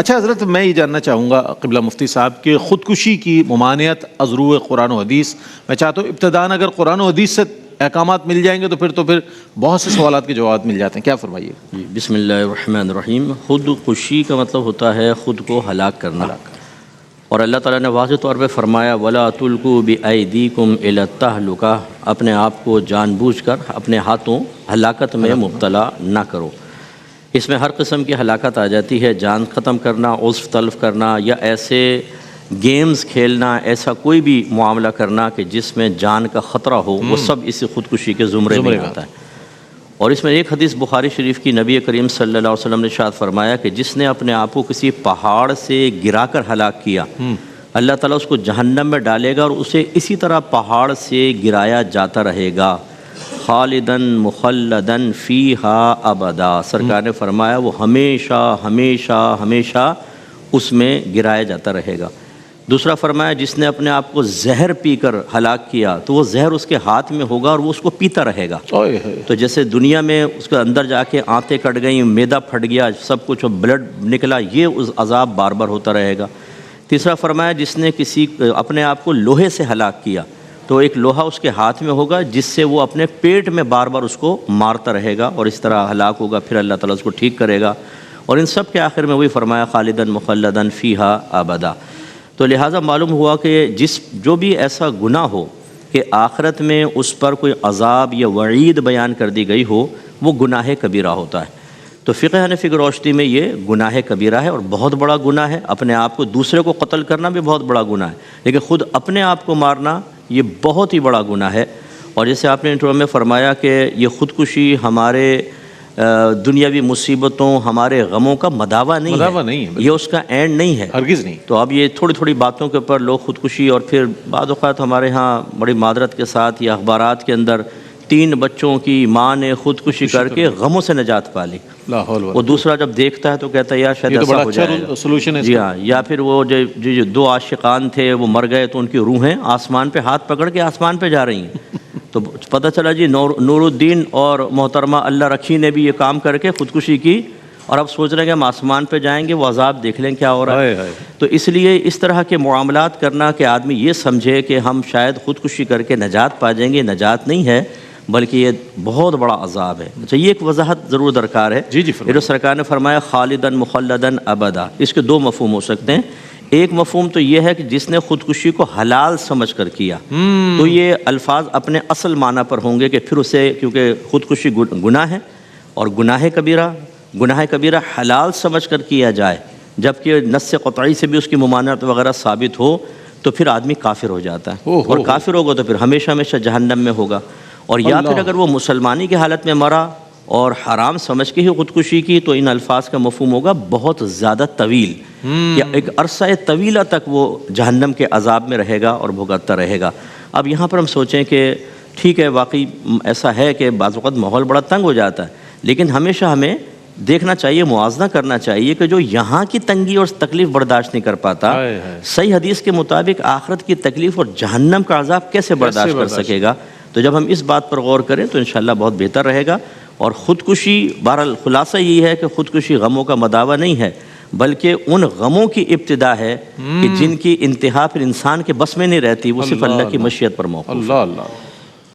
اچھا حضرت، میں یہ جاننا چاہوں گا قبلہ مفتی صاحب کہ خودکشی کی ممانعت از روئے قرآن و حدیث، میں چاہتا ہوں ابتداً اگر قرآن و حدیث سے احکامات مل جائیں گے تو پھر بہت سے سوالات کے جوابات مل جاتے ہیں، کیا فرمائیے؟ جی بسم اللہ الرحمن الرحیم۔ خودکشی کا مطلب ہوتا ہے خود کو ہلاک کرنا، اور اللہ تعالیٰ نے واضح طور پہ فرمایا وَلَا تُلْقُوا بِأَيْدِيكُمْ إِلَى التَّهْلُكَةِ، اپنے آپ کو جان بوجھ کر اپنے ہاتھوں ہلاکت میں مبتلا نہ کرو۔ اس میں ہر قسم کی ہلاکت آ جاتی ہے، جان ختم کرنا، عضو تلف کرنا، یا ایسے گیمز کھیلنا، ایسا کوئی بھی معاملہ کرنا کہ جس میں جان کا خطرہ ہو، وہ سب اس خودکشی کے زمرے میں آتا ہے۔ اور اس میں ایک حدیث بخاری شریف کی نبی کریم صلی اللہ علیہ وسلم نے ارشاد فرمایا کہ جس نے اپنے آپ کو کسی پہاڑ سے گرا کر ہلاک کیا، اللہ تعالیٰ اس کو جہنم میں ڈالے گا اور اسے اسی طرح پہاڑ سے گرایا جاتا رہے گا، خالدن مخلدن فیہا ابدا۔ سرکار نے فرمایا وہ ہمیشہ ہمیشہ ہمیشہ اس میں گرایا جاتا رہے گا۔ دوسرا فرمایا جس نے اپنے آپ کو زہر پی کر ہلاک کیا تو وہ زہر اس کے ہاتھ میں ہوگا اور وہ اس کو پیتا رہے گا۔ تو جیسے دنیا میں اس کے اندر جا کے آنتیں کٹ گئیں، معدہ پھٹ گیا، سب کچھ بلڈ نکلا، یہ اس عذاب بار بار ہوتا رہے گا۔ تیسرا فرمایا جس نے اپنے آپ کو لوہے سے ہلاک کیا تو ایک لوہا اس کے ہاتھ میں ہوگا جس سے وہ اپنے پیٹ میں بار بار اس کو مارتا رہے گا اور اس طرح ہلاک ہوگا، پھر اللہ تعالیٰ اس کو ٹھیک کرے گا۔ اور ان سب کے آخر میں وہی فرمایا خالدن مخلدن فیہا ابدا۔ تو لہٰذا معلوم ہوا کہ جو بھی ایسا گناہ ہو کہ آخرت میں اس پر کوئی عذاب یا وعید بیان کر دی گئی ہو، وہ گناہ کبیرہ ہوتا ہے۔ تو فقہ حنفی کی روشنی میں یہ گناہ کبیرہ ہے اور بہت بڑا گناہ ہے۔ اپنے آپ کو دوسرے کو قتل کرنا بھی بہت بڑا گناہ ہے، لیکن خود اپنے آپ کو مارنا یہ بہت ہی بڑا گناہ ہے۔ اور جیسے آپ نے انٹرو میں فرمایا کہ یہ خودکشی ہمارے دنیاوی مصیبتوں، ہمارے غموں کا مداوع نہیں ہے، یہ اس کا اینڈ نہیں ہے، ہرگز نہیں۔ تو اب یہ تھوڑی تھوڑی باتوں کے اوپر لوگ خودکشی، اور پھر بعض اوقات ہمارے ہاں بڑی معذرت کے ساتھ یا اخبارات کے اندر 3 بچوں کی ماں نے خودکشی کر کے غموں سے نجات پا لی، وہ دوسرا جب دیکھتا ہے تو کہتا ہے یار شاید ایسا ہو جائے گا۔ جی ہاں، یا پھر وہ جو 2 عاشقان تھے وہ مر گئے تو ان کی روحیں آسمان پہ ہاتھ پکڑ کے آسمان پہ جا رہی ہیں، تو پتہ چلا جی نور الدین اور محترمہ اللہ رکھی نے بھی یہ کام کر کے خودکشی کی، اور اب سوچ رہے ہیں کہ ہم آسمان پہ جائیں گے، وہ عذاب دیکھ لیں کیا ہو رہا ہے۔ تو اس لیے اس طرح کے معاملات کرنا کہ آدمی یہ سمجھے کہ ہم شاید خودکشی کر کے نجات پا جائیں گے، نجات نہیں ہے بلکہ یہ بہت بڑا عذاب ہے۔ اچھا، یہ ایک وضاحت ضرور درکار ہے۔ جی جو سرکار نے فرمایا خالدن مخلدن ابدا، اس کے 2 مفہوم ہو سکتے ہیں۔ ایک مفہوم تو یہ ہے کہ جس نے خودکشی کو حلال سمجھ کر کیا، تو یہ الفاظ اپنے اصل معنی پر ہوں گے کہ پھر اسے، کیونکہ خودکشی گناہ ہے اور گناہ کبیرہ حلال سمجھ کر کیا جائے، جبکہ نص قطعی سے بھی اس کی ممانعت وغیرہ ثابت ہو تو پھر آدمی کافر ہو جاتا ہے، اور کافر ہوگا تو پھر ہمیشہ ہمیشہ جہنم میں ہوگا۔ اور یا پھر اگر وہ مسلمانی کی حالت میں مرا اور حرام سمجھ کے ہی خودکشی کی تو ان الفاظ کا مفہوم ہوگا بہت زیادہ طویل، یا ایک عرصہ طویلہ تک وہ جہنم کے عذاب میں رہے گا اور بھگتتا رہے گا۔ اب یہاں پر ہم سوچیں کہ ٹھیک ہے، واقعی ایسا ہے کہ بعض وقت ماحول بڑا تنگ ہو جاتا ہے، لیکن ہمیشہ ہمیں دیکھنا چاہیے، موازنہ کرنا چاہیے کہ جو یہاں کی تنگی اور تکلیف برداشت نہیں کر پاتا، صحیح حدیث کے مطابق آخرت کی تکلیف اور جہنم کا عذاب کیسے برداشت کر سکے گا؟ تو جب ہم اس بات پر غور کریں تو انشاءاللہ بہت بہتر رہے گا۔ اور خودکشی، بہرحال خلاصہ یہی ہے کہ خودکشی غموں کا مداوع نہیں ہے، بلکہ ان غموں کی ابتدا ہے کہ جن کی انتہا پھر انسان کے بس میں نہیں رہتی، وہ صرف اللہ کی مشیت پر موقوف ہے۔